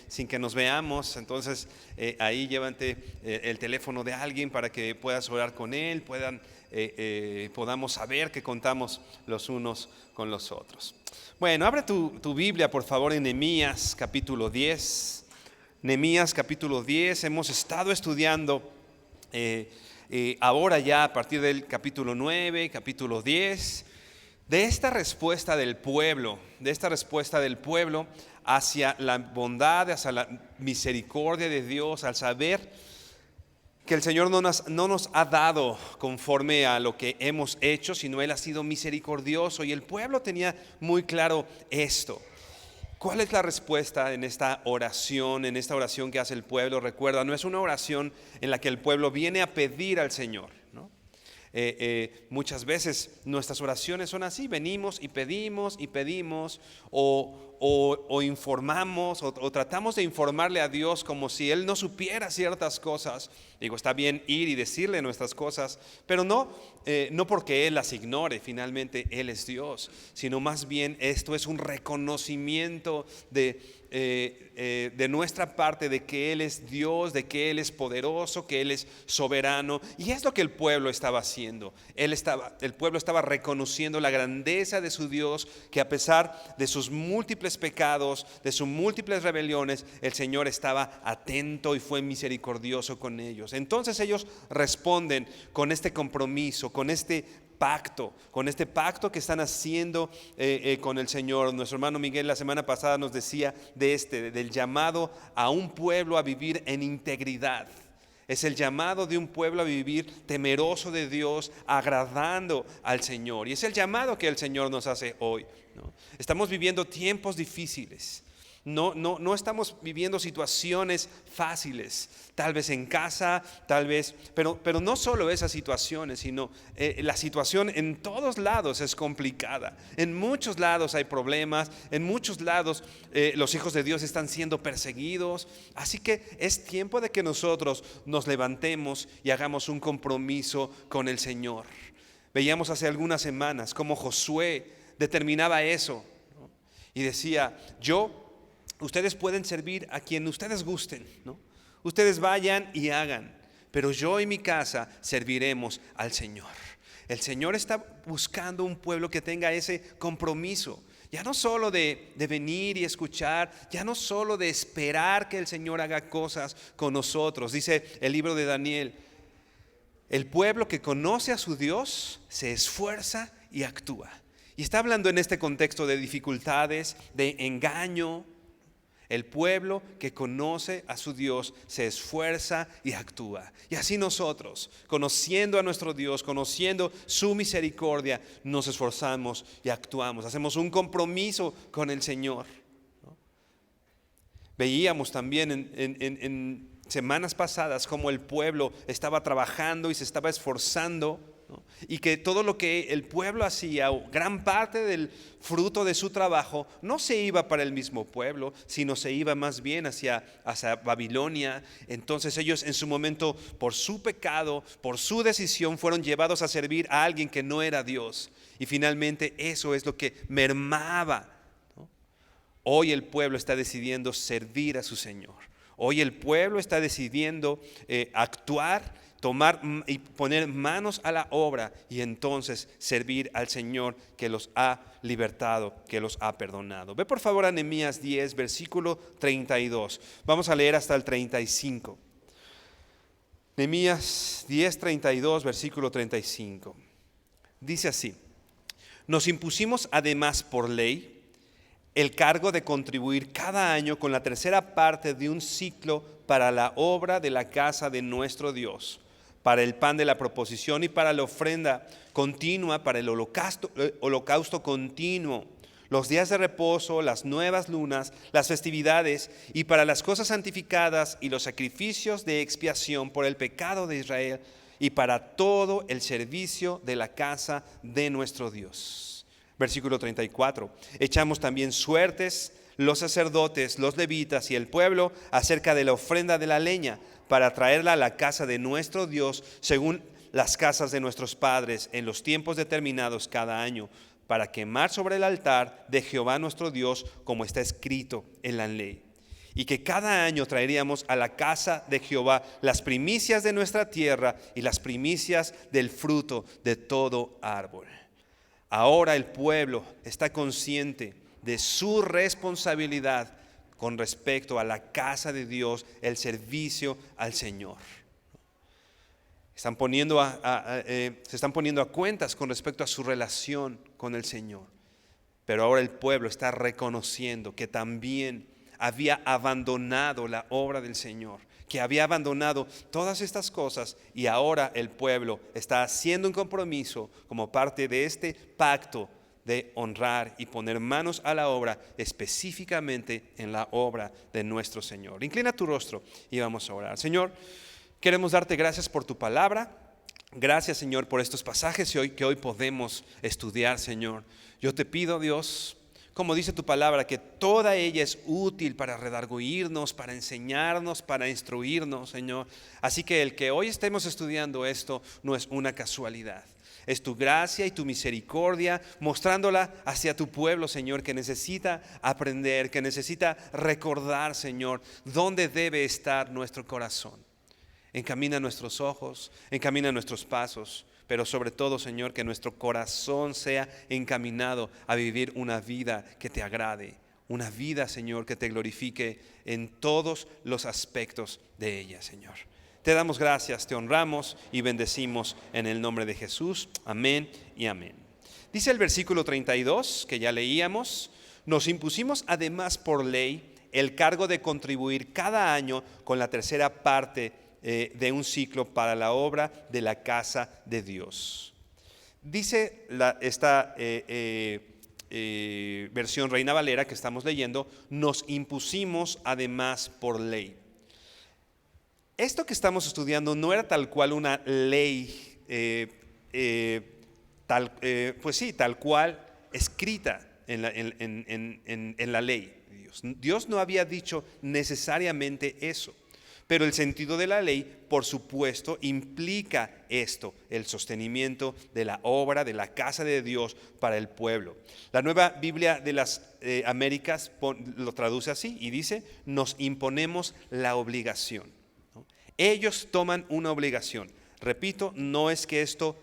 Sin que nos veamos, entonces ahí llévate el teléfono de alguien para que puedas orar con él, podamos saber que contamos los unos con los otros. Bueno, abre tu Biblia por favor en Nehemías capítulo 10. Nehemías capítulo 10, hemos estado estudiando ahora ya a partir del capítulo 9, capítulo 10, de esta respuesta del pueblo, hacia la bondad, hacia la misericordia de Dios, al saber que el Señor no nos ha dado conforme a lo que hemos hecho, sino Él ha sido misericordioso. Y el pueblo tenía muy claro esto. ¿Cuál es la respuesta en esta oración que hace el pueblo? Recuerda, no es una oración en la que el pueblo viene a pedir al Señor, ¿no? Muchas veces nuestras oraciones son así: venimos y pedimos o informamos o tratamos de informarle a Dios como si Él no supiera ciertas cosas. Digo, está bien ir y decirle nuestras cosas, pero no porque Él las ignore, finalmente Él es Dios, sino más bien esto es un reconocimiento de nuestra parte de que Él es Dios, de que Él es poderoso, que Él es soberano. Y es lo que el pueblo estaba haciendo. El pueblo estaba reconociendo la grandeza de su Dios, que a pesar de sus múltiples pecados, de sus múltiples rebeliones, el Señor estaba atento y fue misericordioso con ellos. Entonces ellos responden con este compromiso, con este pacto que están haciendo con el Señor. Nuestro hermano Miguel la semana pasada nos decía del llamado a un pueblo a vivir en integridad. Es el llamado de un pueblo a vivir temeroso de Dios, agradando al Señor. Y es el llamado que el Señor nos hace hoy, ¿no? Estamos viviendo tiempos difíciles. No estamos viviendo situaciones fáciles, tal vez en casa, pero no solo esas situaciones, sino la situación en todos lados es complicada. En muchos lados hay problemas, en muchos lados los hijos de Dios están siendo perseguidos. Así que es tiempo de que nosotros nos levantemos y hagamos un compromiso con el Señor. Veíamos hace algunas semanas cómo Josué determinaba eso, ¿no? Y decía: ustedes pueden servir a quien ustedes gusten, ¿no? Ustedes vayan y hagan, pero yo y mi casa serviremos al Señor. El Señor está buscando un pueblo que tenga ese compromiso, ya no solo de venir y escuchar, ya no solo de esperar que el Señor haga cosas con nosotros. Dice el libro de Daniel: el pueblo que conoce a su Dios se esfuerza y actúa. Y está hablando en este contexto de dificultades, de engaño. El pueblo que conoce a su Dios se esfuerza y actúa. Y así nosotros, conociendo a nuestro Dios, conociendo su misericordia, nos esforzamos y actuamos. Hacemos un compromiso con el Señor, ¿no? Veíamos también en semanas pasadas cómo el pueblo estaba trabajando y se estaba esforzando, ¿no? Y que todo lo que el pueblo hacía, o gran parte del fruto de su trabajo, no se iba para el mismo pueblo, sino se iba más bien hacia Babilonia. Entonces ellos en su momento, por su pecado, por su decisión, fueron llevados a servir a alguien que no era Dios. Y finalmente eso es lo que mermaba, ¿no? Hoy el pueblo está decidiendo servir a su Señor. Hoy el pueblo está decidiendo actuar, tomar y poner manos a la obra y entonces servir al Señor que los ha libertado, que los ha perdonado. Ve por favor a Nehemías 10, versículo 32. Vamos a leer hasta el 35. Nehemías 10:32, versículo 35. Dice así: nos impusimos además por ley el cargo de contribuir cada año con la tercera parte de un ciclo para la obra de la casa de nuestro Dios, para el pan de la proposición y para la ofrenda continua, para el holocausto continuo, los días de reposo, las nuevas lunas, las festividades y para las cosas santificadas y los sacrificios de expiación por el pecado de Israel y para todo el servicio de la casa de nuestro Dios. Versículo 34. Echamos también suertes los sacerdotes, los levitas y el pueblo acerca de la ofrenda de la leña para traerla a la casa de nuestro Dios según las casas de nuestros padres en los tiempos determinados cada año, para quemar sobre el altar de Jehová nuestro Dios como está escrito en la ley. Y que cada año traeríamos a la casa de Jehová las primicias de nuestra tierra y las primicias del fruto de todo árbol. Ahora el pueblo está consciente de su responsabilidad con respecto a la casa de Dios, el servicio al Señor. Se están poniendo a cuentas con respecto a su relación con el Señor. Pero ahora el pueblo está reconociendo que también había abandonado la obra del Señor, que había abandonado todas estas cosas, y ahora el pueblo está haciendo un compromiso como parte de este pacto de honrar y poner manos a la obra, específicamente en la obra de nuestro Señor. Inclina tu rostro y vamos a orar. Señor, queremos darte gracias por tu palabra. Gracias, Señor, por estos pasajes que hoy podemos estudiar, Señor. Yo te pido, Dios, como dice tu palabra, que toda ella es útil para redarguirnos, para enseñarnos, para instruirnos, Señor. Así que el que hoy estemos estudiando esto no es una casualidad. Es tu gracia y tu misericordia mostrándola hacia tu pueblo, Señor, que necesita aprender, que necesita recordar, Señor, dónde debe estar nuestro corazón. Encamina nuestros ojos, encamina nuestros pasos, pero sobre todo, Señor, que nuestro corazón sea encaminado a vivir una vida que te agrade, una vida, Señor, que te glorifique en todos los aspectos de ella, Señor. Te damos gracias, te honramos y bendecimos en el nombre de Jesús. Amén y amén. Dice el versículo 32 que ya leíamos: nos impusimos además por ley el cargo de contribuir cada año con la tercera parte de un ciclo para la obra de la casa de Dios. Dice esta versión Reina Valera que estamos leyendo: nos impusimos además por ley. Esto que estamos estudiando no era tal cual una ley, tal cual escrita en la ley de Dios. Dios no había dicho necesariamente eso. Pero el sentido de la ley, por supuesto, implica esto: el sostenimiento de la obra de la casa de Dios para el pueblo. La Nueva Biblia de las Américas lo traduce así y dice: nos imponemos la obligación, ¿no? Ellos toman una obligación. Repito, no es que esto,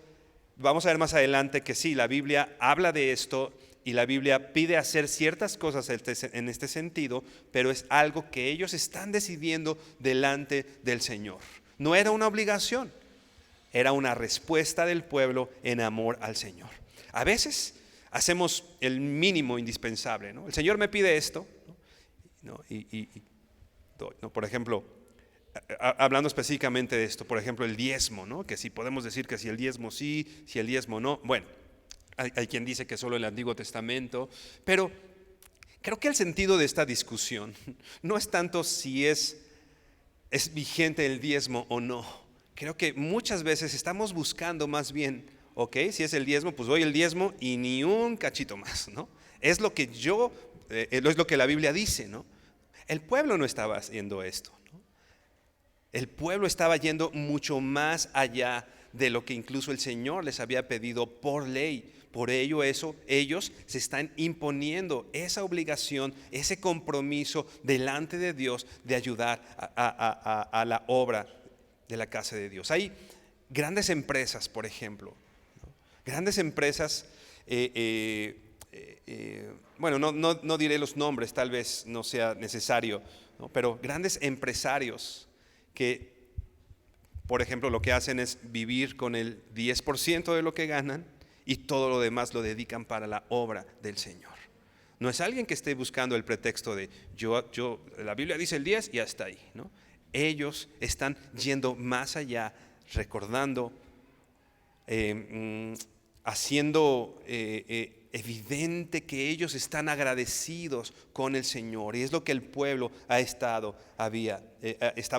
vamos a ver más adelante que sí, la Biblia habla de esto y la Biblia pide hacer ciertas cosas en este sentido, pero es algo que ellos están decidiendo delante del Señor. No era una obligación, era una respuesta del pueblo en amor al Señor. A veces hacemos el mínimo indispensable, ¿no? El Señor me pide esto, ¿no? ¿no? Por ejemplo, hablando específicamente de esto, por ejemplo, el diezmo, ¿no? Que si podemos decir que si el diezmo sí, si el diezmo no. Bueno, hay quien dice que solo el Antiguo Testamento, pero creo que el sentido de esta discusión no es tanto si es vigente el diezmo o no. Creo que muchas veces estamos buscando más bien, ok, si es el diezmo, pues doy el diezmo y ni un cachito más, ¿no? Es lo que es lo que la Biblia dice, ¿no? El pueblo no estaba haciendo esto, ¿no? El pueblo estaba yendo mucho más allá de lo que incluso el Señor les había pedido por ley. Por ello ellos se están imponiendo esa obligación, ese compromiso delante de Dios de ayudar a la obra de la casa de Dios. Hay grandes empresas, por ejemplo, ¿no? Grandes empresas, bueno, no diré los nombres, tal vez no sea necesario, ¿no? Pero grandes empresarios que por ejemplo, lo que hacen es vivir con el 10% de lo que ganan y todo lo demás lo dedican para la obra del Señor. No es alguien que esté buscando el pretexto de la Biblia dice el 10 y hasta ahí, ¿no? Ellos están yendo más allá, recordando, haciendo evidente que ellos están agradecidos con el Señor. Y es lo que el pueblo estaba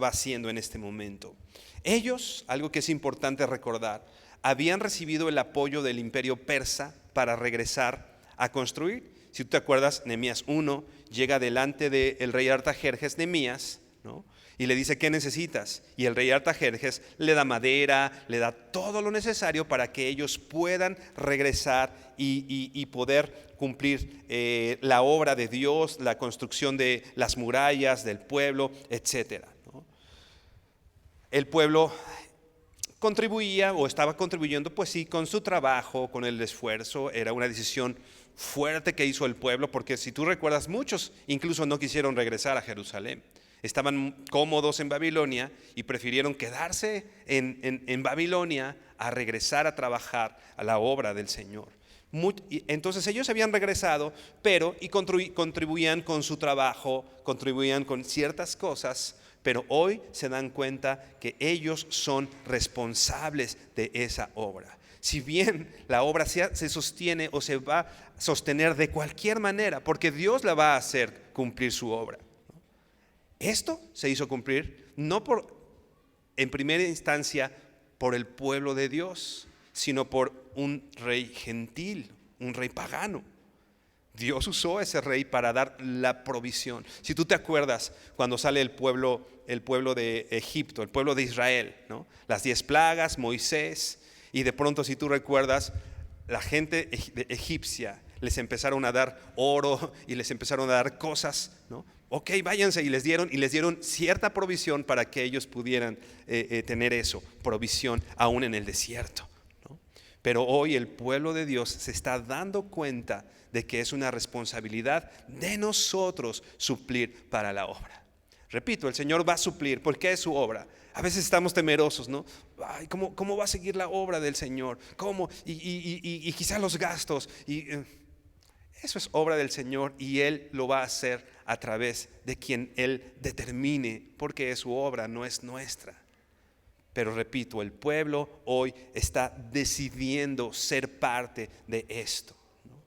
haciendo en este momento. Ellos, algo que es importante recordar, habían recibido el apoyo del imperio persa para regresar a construir. Si tú te acuerdas, Nehemías 1 llega delante del rey Artajerjes, Nehemías, ¿no? Y le dice, ¿qué necesitas? Y el rey Artajerjes le da madera, le da todo lo necesario para que ellos puedan regresar y poder cumplir la obra de Dios, la construcción de las murallas del pueblo, etc. ¿no? El pueblo contribuía o estaba contribuyendo, pues sí, con su trabajo, con el esfuerzo. Era una decisión fuerte que hizo el pueblo, porque si tú recuerdas, muchos incluso no quisieron regresar a Jerusalén. Estaban cómodos en Babilonia y prefirieron quedarse en Babilonia a regresar a trabajar a la obra del Señor. Entonces ellos habían regresado, pero contribuían con su trabajo, contribuían con ciertas cosas, pero hoy se dan cuenta que ellos son responsables de esa obra. Si bien la obra se sostiene o se va a sostener de cualquier manera, porque Dios la va a hacer cumplir su obra. Esto se hizo cumplir no en primera instancia por el pueblo de Dios, sino por un rey gentil, un rey pagano. Dios usó a ese rey para dar la provisión. Si tú te acuerdas cuando sale el pueblo de Egipto, el pueblo de Israel, ¿no? Las 10 plagas, Moisés, y de pronto, si tú recuerdas, la gente egipcia les empezaron a dar oro y les empezaron a dar cosas, ¿no? Ok, váyanse, y les dieron cierta provisión para que ellos pudieran tener eso, provisión aún en el desierto, ¿no? Pero hoy el pueblo de Dios se está dando cuenta de que es una responsabilidad de nosotros suplir para la obra. Repito, el Señor va a suplir porque es su obra. A veces estamos temerosos, ¿no? Ay, ¿cómo va a seguir la obra del Señor? ¿Cómo? Y quizás los gastos. Eso es obra del Señor y Él lo va a hacer a través de quien Él determine, porque es su obra, no es nuestra. Pero repito, el pueblo hoy está decidiendo ser parte de esto, ¿no?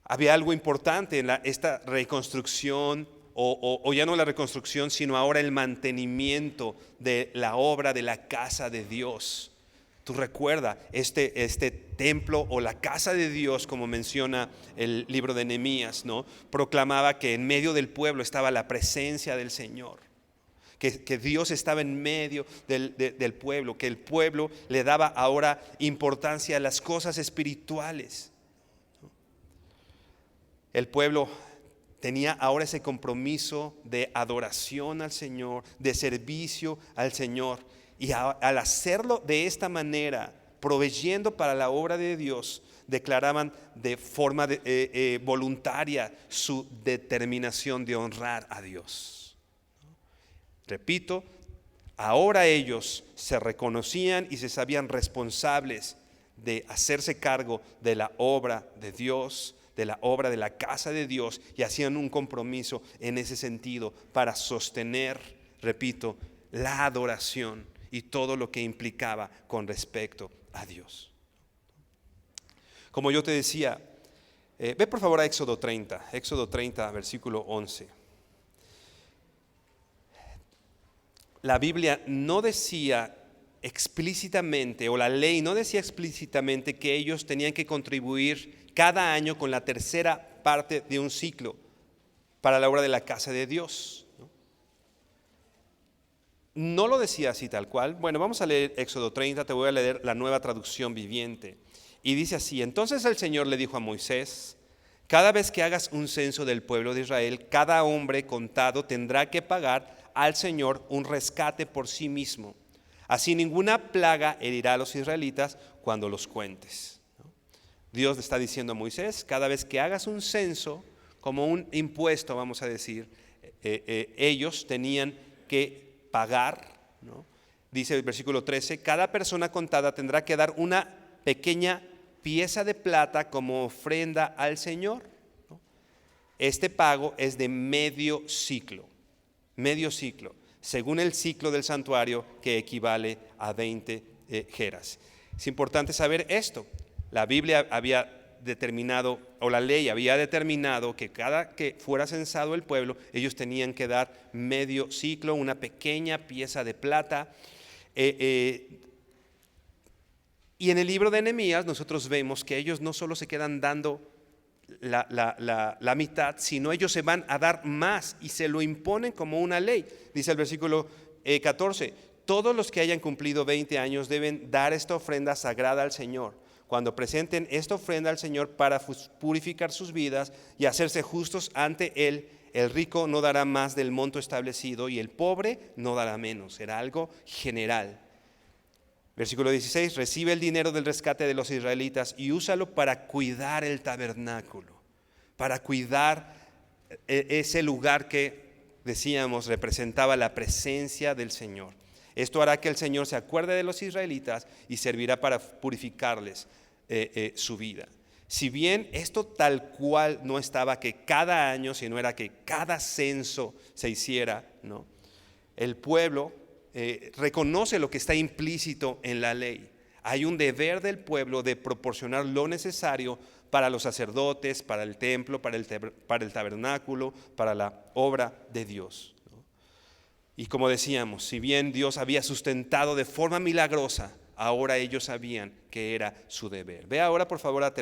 Había algo importante en esta reconstrucción, o ya no la reconstrucción, sino ahora el mantenimiento de la obra de la casa de Dios. Tú recuerda, este templo o la casa de Dios, como menciona el libro de Nehemías, ¿no? Proclamaba que en medio del pueblo estaba la presencia del Señor, que Dios estaba en medio del pueblo, que el pueblo le daba ahora importancia a las cosas espirituales. El pueblo tenía ahora ese compromiso de adoración al Señor, de servicio al Señor. Y al hacerlo de esta manera, proveyendo para la obra de Dios, declaraban de forma voluntaria su determinación de honrar a Dios. Repito, ahora ellos se reconocían y se sabían responsables de hacerse cargo de la obra de Dios, de la obra de la casa de Dios, y hacían un compromiso en ese sentido para sostener, repito, la adoración y todo lo que implicaba con respecto a Dios. Como yo te decía, ve por favor a Éxodo 30, versículo 11. La Biblia no decía explícitamente, o la ley no decía explícitamente, que ellos tenían que contribuir cada año con la tercera parte de un ciclo para la obra de la casa de Dios. No lo decía así tal cual. Bueno, vamos a leer Éxodo 30, te voy a leer la Nueva Traducción Viviente. Y dice así: entonces el Señor le dijo a Moisés: cada vez que hagas un censo del pueblo de Israel, cada hombre contado tendrá que pagar al Señor un rescate por sí mismo. Así ninguna plaga herirá a los israelitas cuando los cuentes. Dios le está diciendo a Moisés: cada vez que hagas un censo, como un impuesto, vamos a decir, ellos tenían que pagar, ¿no? dice el versículo 13, cada persona contada tendrá que dar una pequeña pieza de plata como ofrenda al Señor. Este pago es de medio ciclo, según el ciclo del santuario, que equivale a 20 geras. Es importante saber esto. La Biblia había determinado, o la ley había determinado, que cada que fuera censado el pueblo, ellos tenían que dar medio ciclo, una pequeña pieza de plata. Y en el libro de Nehemías nosotros vemos que ellos no solo se quedan dando la mitad, sino ellos se van a dar más y se lo imponen como una ley. Dice el versículo 14, todos los que hayan cumplido 20 años deben dar esta ofrenda sagrada al Señor. Cuando presenten esta ofrenda al Señor para purificar sus vidas y hacerse justos ante Él, el rico no dará más del monto establecido y el pobre no dará menos. Será algo general. Versículo 16, recibe el dinero del rescate de los israelitas y úsalo para cuidar el tabernáculo, para cuidar ese lugar que, decíamos, representaba la presencia del Señor. Esto hará que el Señor se acuerde de los israelitas y servirá para purificarles su vida. Si bien esto tal cual no estaba que cada año, sino era que cada censo se hiciera, ¿no? El pueblo reconoce lo que está implícito en la ley. Hay un deber del pueblo de proporcionar lo necesario para los sacerdotes, para el templo, para el tabernáculo, para la obra de Dios. Y como decíamos, si bien Dios había sustentado de forma milagrosa, ahora ellos sabían que era su deber. Ve ahora por favor a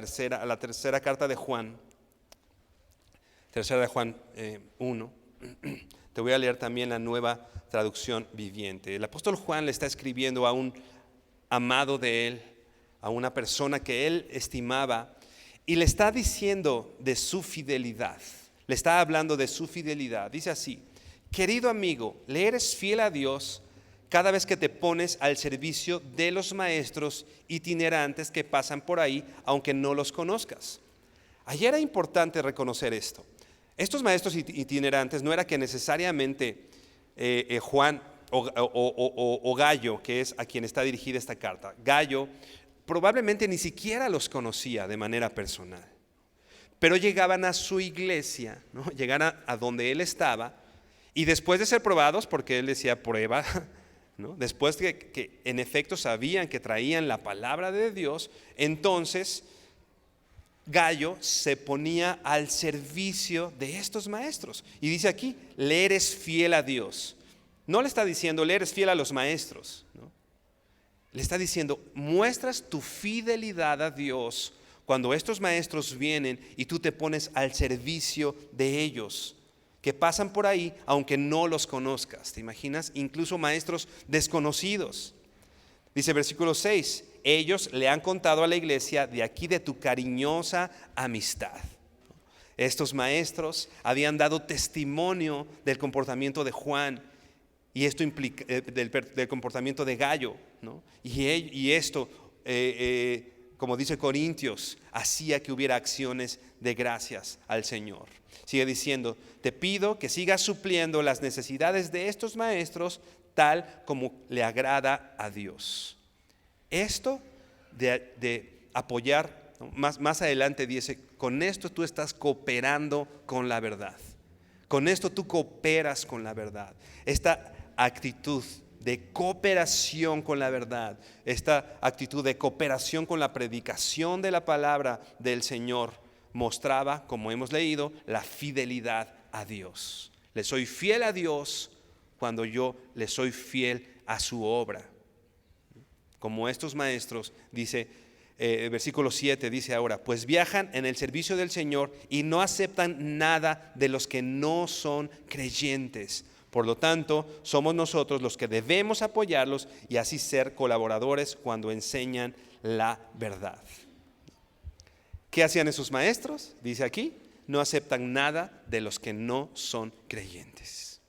la tercera carta de Juan, tercera de Juan 1. Te voy a leer también la Nueva Traducción Viviente. El apóstol Juan le está escribiendo a un amado de él, a una persona que él estimaba, y le está diciendo de su fidelidad. Le está hablando de su fidelidad. Dice así: querido amigo, le eres fiel a Dios cada vez que te pones al servicio de los maestros itinerantes que pasan por ahí, aunque no los conozcas. Ayer era importante reconocer esto. Estos maestros itinerantes no era que necesariamente Juan o Gallo, que es a quien está dirigida esta carta, Gallo probablemente ni siquiera los conocía de manera personal, pero llegaban a su iglesia, ¿no? Llegaban a donde él estaba, y después de ser probados, porque él decía prueba, ¿no? Después que en efecto sabían que traían la palabra de Dios, entonces Gallo se ponía al servicio de estos maestros. Y dice aquí, le eres fiel a Dios. No le está diciendo, le eres fiel a los maestros, ¿no? Le está diciendo, muestras tu fidelidad a Dios cuando estos maestros vienen y tú te pones al servicio de ellos, que pasan por ahí aunque no los conozcas. ¿Te imaginas? Incluso maestros desconocidos. Dice versículo 6, ellos le han contado a la iglesia de aquí de tu cariñosa amistad. Estos maestros habían dado testimonio del comportamiento de Juan, y esto implica del comportamiento de Gallo, ¿no? Y esto, como dice Corintios, hacía que hubiera acciones de gracias al Señor. Sigue diciendo, te pido que sigas supliendo las necesidades de estos maestros tal como le agrada a Dios. Esto de apoyar, ¿no? Más adelante dice, con esto tú estás cooperando con la verdad. Con esto tú cooperas con la verdad. Esta actitud de cooperación con la verdad, esta actitud de cooperación con la predicación de la palabra del Señor, mostraba, como hemos leído, la fidelidad a Dios. Le soy fiel a Dios cuando yo le soy fiel a su obra. Como estos maestros, dice versículo 7, dice ahora, pues viajan en el servicio del Señor y no aceptan nada de los que no son creyentes. Por lo tanto, somos nosotros los que debemos apoyarlos y así ser colaboradores cuando enseñan la verdad. ¿Qué hacían esos maestros? Dice aquí, no aceptan nada de los que no son creyentes.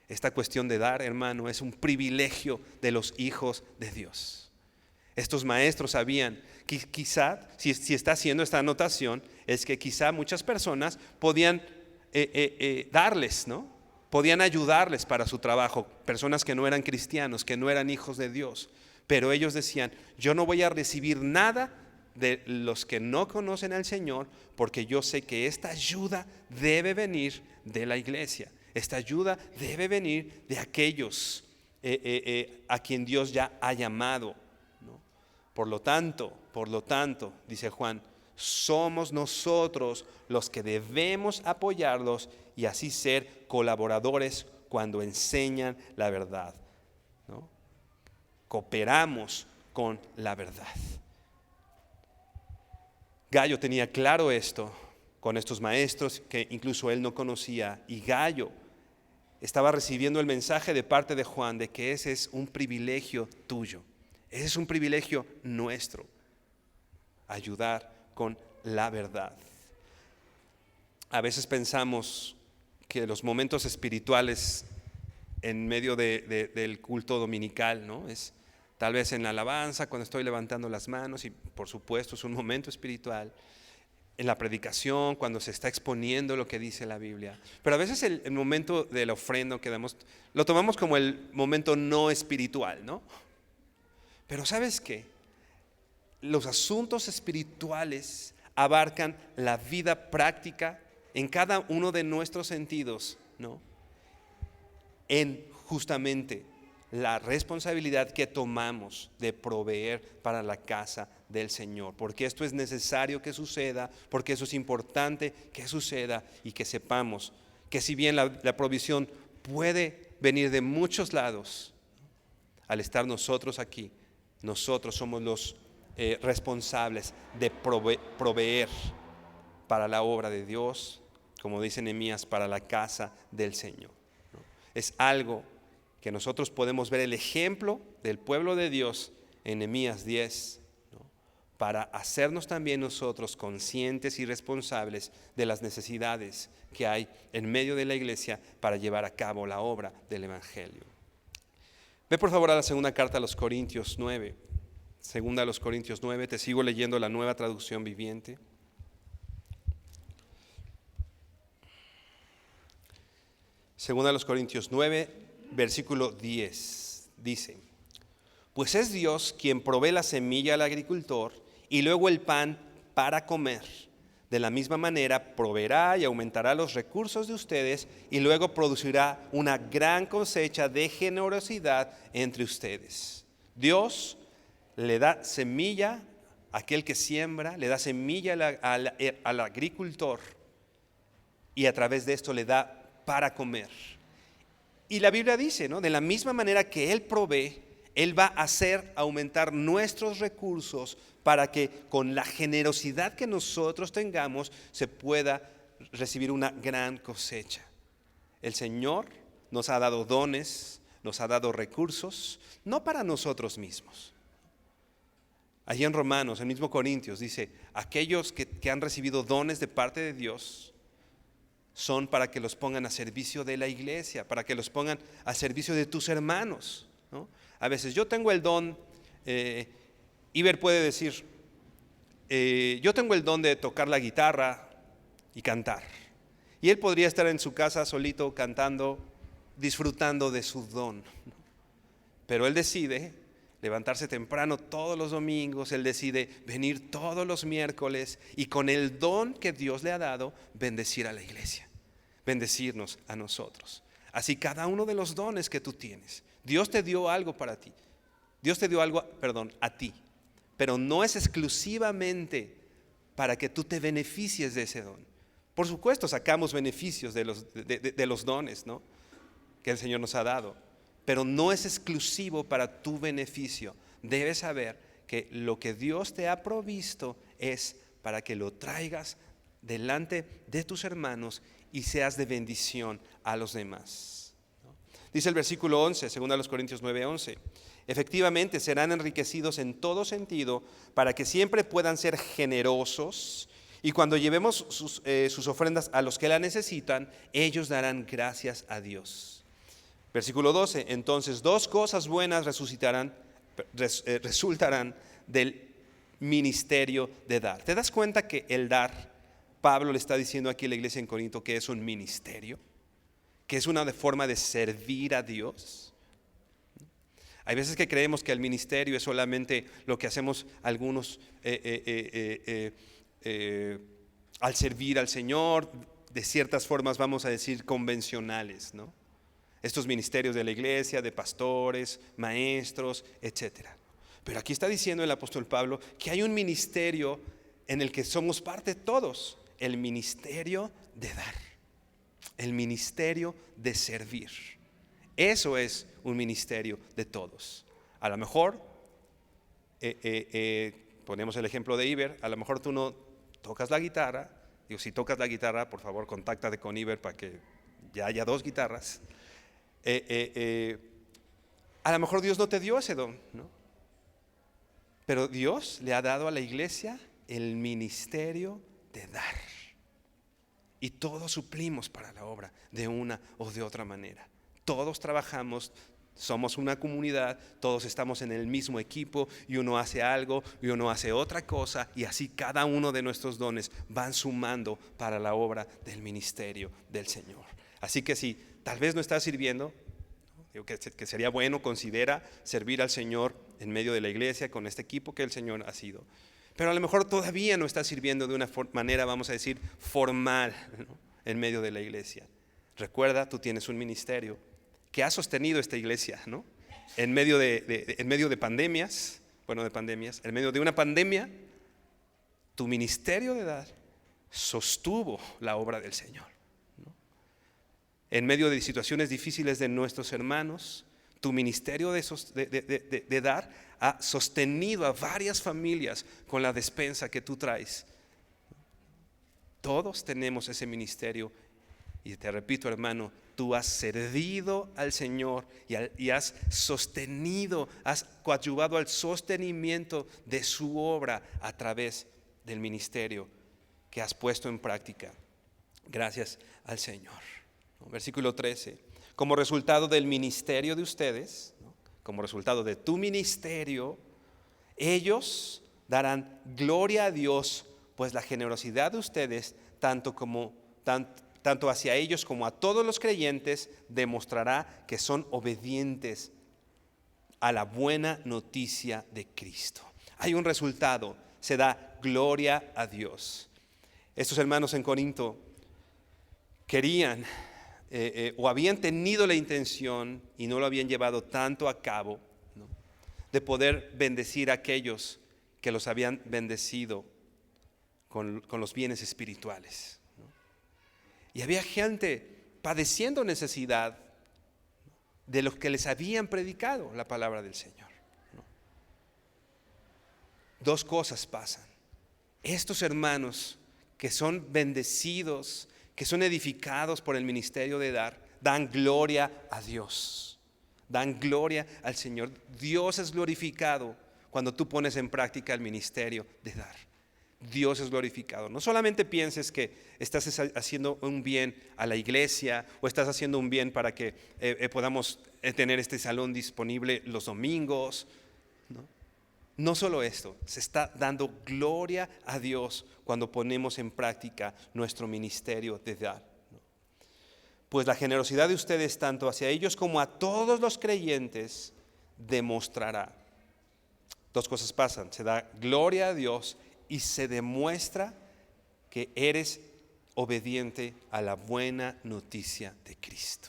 Esta cuestión de dar, hermano, es un privilegio de los hijos de Dios. Estos maestros sabían que quizá, si está haciendo esta anotación, es que quizá muchas personas podían darles, ¿no? podían ayudarles para su trabajo, personas que no eran cristianos, que no eran hijos de Dios, pero ellos decían, yo no voy a recibir nada de los que no conocen al Señor, porque yo sé que esta ayuda debe venir de la iglesia, esta ayuda debe venir de aquellos a quien Dios ya ha llamado, ¿no? Por lo tanto, dice Juan, somos nosotros los que debemos apoyarlos y así ser colaboradores cuando enseñan la verdad, ¿no? Cooperamos con la verdad. Gallo tenía claro esto con estos maestros que incluso él no conocía, y Gallo estaba recibiendo el mensaje de parte de Juan de que ese es un privilegio tuyo, ese es un privilegio nuestro, ayudar con la verdad. A veces pensamos que los momentos espirituales en medio del culto dominical, ¿no? Es tal vez en la alabanza, cuando estoy levantando las manos, y por supuesto es un momento espiritual. En la predicación, cuando se está exponiendo lo que dice la Biblia. Pero a veces el momento de la ofrenda que damos, lo tomamos como el momento no espiritual, ¿no? Pero ¿sabes qué? Los asuntos espirituales abarcan la vida práctica en cada uno de nuestros sentidos, ¿no? En justamente la responsabilidad que tomamos de proveer para la casa del Señor, porque esto es necesario que suceda, porque eso es importante que suceda, y que sepamos que si bien la provisión puede venir de muchos lados, al estar nosotros aquí, nosotros somos los responsables de proveer para la obra de Dios, como dice Nehemías, para la casa del Señor, ¿no? Es algo que nosotros podemos ver el ejemplo del pueblo de Dios en Nehemías 10, ¿no? Para hacernos también nosotros conscientes y responsables de las necesidades que hay en medio de la iglesia para llevar a cabo la obra del Evangelio. Ve por favor a la segunda carta a los Corintios 9. Segunda a los Corintios 9, te sigo leyendo la Nueva Traducción Viviente. Segunda a los Corintios 9, versículo 10, dice: pues es Dios quien provee la semilla al agricultor y luego el pan para comer. De la misma manera proveerá y aumentará los recursos de ustedes y luego producirá una gran cosecha de generosidad entre ustedes. Dios le da semilla a aquel que siembra, le da semilla al agricultor, y a través de esto le da para comer. Y la Biblia dice, ¿no? De la misma manera que Él provee, Él va a hacer aumentar nuestros recursos para que con la generosidad que nosotros tengamos se pueda recibir una gran cosecha. El Señor nos ha dado dones, nos ha dado recursos, no para nosotros mismos. Allí en Romanos, en mismo Corintios, dice, aquellos que han recibido dones de parte de Dios son para que los pongan a servicio de la iglesia, para que los pongan a servicio de tus hermanos, ¿no? A veces yo tengo el don, Iber puede decir, yo tengo el don de tocar la guitarra y cantar. Y él podría estar en su casa solito cantando, disfrutando de su don, ¿no? Pero él decide levantarse temprano todos los domingos, él decide venir todos los miércoles y con el don que Dios le ha dado, bendecir a la iglesia, bendecirnos a nosotros. Así cada uno de los dones que tú tienes, Dios te dio algo para ti. Dios te dio algo, a ti. Pero no es exclusivamente para que tú te beneficies de ese don. Por supuesto, sacamos beneficios de los dones, ¿no? Que el Señor nos ha dado. Pero no es exclusivo para tu beneficio. Debes saber que lo que Dios te ha provisto es para que lo traigas delante de tus hermanos y seas de bendición a los demás, ¿no? Dice el versículo 11, según a los Corintios 9:11: efectivamente serán enriquecidos en todo sentido para que siempre puedan ser generosos, y cuando llevemos sus ofrendas a los que la necesitan, ellos darán gracias a Dios. Versículo 12: entonces dos cosas buenas resultarán del ministerio de dar. ¿Te das cuenta que el dar, Pablo le está diciendo aquí a la iglesia en Corinto que es un ministerio? que es una forma de servir a Dios. Hay veces que creemos que el ministerio es solamente lo que hacemos algunos al servir al Señor, de ciertas formas vamos a decir convencionales, ¿no? Estos ministerios de la iglesia, de pastores, maestros, etcétera. Pero aquí está diciendo el apóstol Pablo que hay un ministerio en el que somos parte todos, el ministerio de dar, el ministerio de servir. Eso es un ministerio de todos. A lo mejor, ponemos el ejemplo de Iber, a lo mejor tú no tocas la guitarra. Digo, si tocas la guitarra, por favor, contáctate con Iber para que ya haya 2 guitarras. A lo mejor Dios no te dio ese don, ¿no? Pero Dios le ha dado a la iglesia el ministerio de dar. Y todos suplimos para la obra de una o de otra manera. Todos trabajamos, somos una comunidad, todos estamos en el mismo equipo y uno hace algo y uno hace otra cosa y así cada uno de nuestros dones van sumando para la obra del ministerio del Señor. Así que si tal vez no estás sirviendo, digo que sería bueno, considera servir al Señor en medio de la iglesia con este equipo que el Señor ha sido. Pero a lo mejor todavía no estás sirviendo de una manera, vamos a decir, formal, ¿no? En medio de la iglesia. Recuerda, tú tienes un ministerio que ha sostenido esta iglesia, ¿no? En medio de pandemias, en medio de una pandemia, tu ministerio de dar sostuvo la obra del Señor, ¿no? En medio de situaciones difíciles de nuestros hermanos, tu ministerio de dar ha sostenido a varias familias con la despensa que tú traes. Todos tenemos ese ministerio. Y te repito, hermano, tú has servido al Señor y has sostenido, has coadyuvado al sostenimiento de su obra a través del ministerio que has puesto en práctica. Gracias al Señor. Versículo 13. Como resultado del ministerio de ustedes, ¿no? Como resultado de tu ministerio, ellos darán gloria a Dios, pues la generosidad de ustedes, tanto hacia ellos como a todos los creyentes, demostrará que son obedientes a la buena noticia de Cristo. Hay un resultado, se da gloria a Dios. Estos hermanos en Corinto querían o habían tenido la intención y no lo habían llevado tanto a cabo, ¿no? De poder bendecir a aquellos que los habían bendecido con los bienes espirituales, ¿no? Y había gente padeciendo necesidad de los que les habían predicado la palabra del Señor, ¿no? 2 cosas pasan. Estos hermanos que son bendecidos, que son edificados por el ministerio de dar, dan gloria a Dios, dan gloria al Señor. Dios es glorificado cuando tú pones en práctica el ministerio de dar. Dios es glorificado. No solamente pienses que estás haciendo un bien a la iglesia o estás haciendo un bien para que podamos tener este salón disponible los domingos, ¿no? No solo esto, se está dando gloria a Dios cuando ponemos en práctica nuestro ministerio de dar, ¿no? Pues la generosidad de ustedes tanto hacia ellos como a todos los creyentes demostrará. 2 cosas pasan, se da gloria a Dios y se demuestra que eres obediente a la buena noticia de Cristo.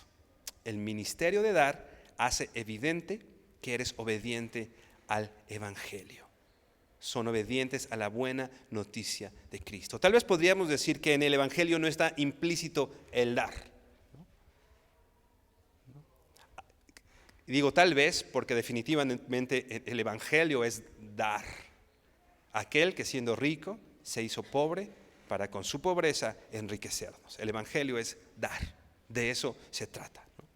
El ministerio de dar hace evidente que eres obediente al Evangelio. Son obedientes a la buena noticia de Cristo. Tal vez podríamos decir que en el Evangelio no está implícito el dar, ¿no? Y digo tal vez porque definitivamente el Evangelio es dar. Aquel que siendo rico se hizo pobre para con su pobreza enriquecernos. El Evangelio es dar, de eso se trata, ¿no?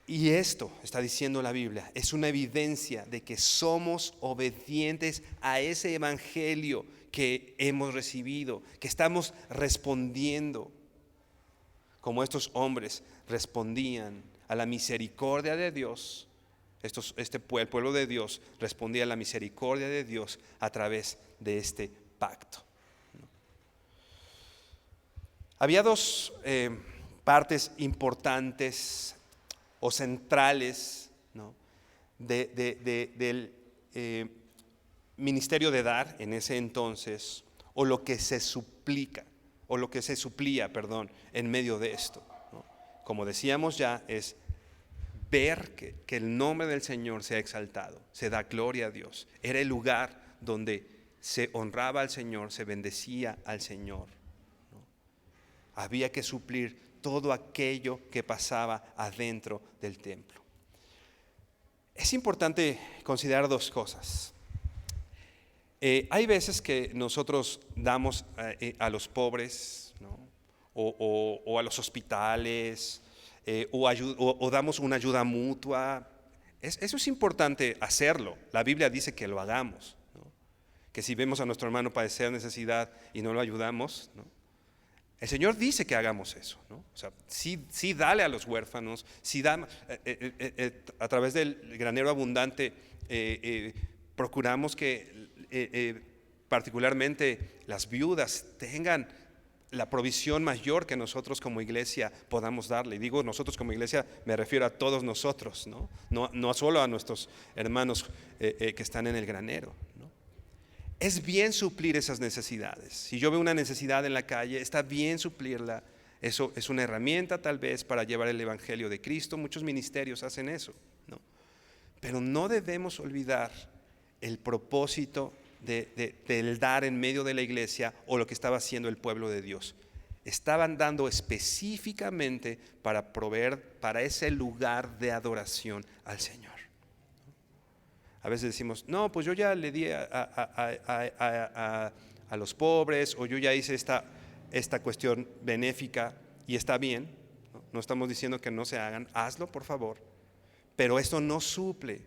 Y esto, está diciendo la Biblia, es una evidencia de que somos obedientes a ese Evangelio que hemos recibido, que estamos respondiendo, como estos hombres respondían a la misericordia de Dios. El pueblo de Dios respondía a la misericordia de Dios a través de este pacto. Había dos partes importantes o centrales, ¿no?, del ministerio de dar en ese entonces, o lo que se suplía, en medio de esto, ¿no? Como decíamos ya, es ver que el nombre del Señor sea exaltado, se da gloria a Dios. Era el lugar donde se honraba al Señor, se bendecía al Señor, ¿no? Había que suplir todo aquello que pasaba adentro del templo. Es importante considerar dos cosas. Hay veces que nosotros damos a los pobres, ¿no?, o a los hospitales, o damos una ayuda mutua. Eso es importante hacerlo. La Biblia dice que lo hagamos, ¿no? Que si vemos a nuestro hermano padecer necesidad y no lo ayudamos, ¿no?, el Señor dice que hagamos eso, ¿no? O sea, sí dale a los huérfanos, sí da, a través del granero abundante procuramos que particularmente las viudas tengan la provisión mayor que nosotros como iglesia podamos darle. Y digo nosotros como iglesia, me refiero a todos nosotros, ¿no? No solo a nuestros hermanos que están en el granero, ¿no? Es bien suplir esas necesidades. Si yo veo una necesidad en la calle, está bien suplirla. Eso es una herramienta tal vez para llevar el evangelio de Cristo. Muchos ministerios hacen eso, ¿no? Pero no debemos olvidar el propósito del dar en medio de la iglesia, o lo que estaba haciendo el pueblo de Dios. Estaban dando específicamente para proveer para ese lugar de adoración al Señor. A veces decimos, no, pues yo ya le di a los pobres, o yo ya hice esta cuestión benéfica y está bien, ¿no? No estamos diciendo que no se hagan, hazlo por favor, pero esto no suple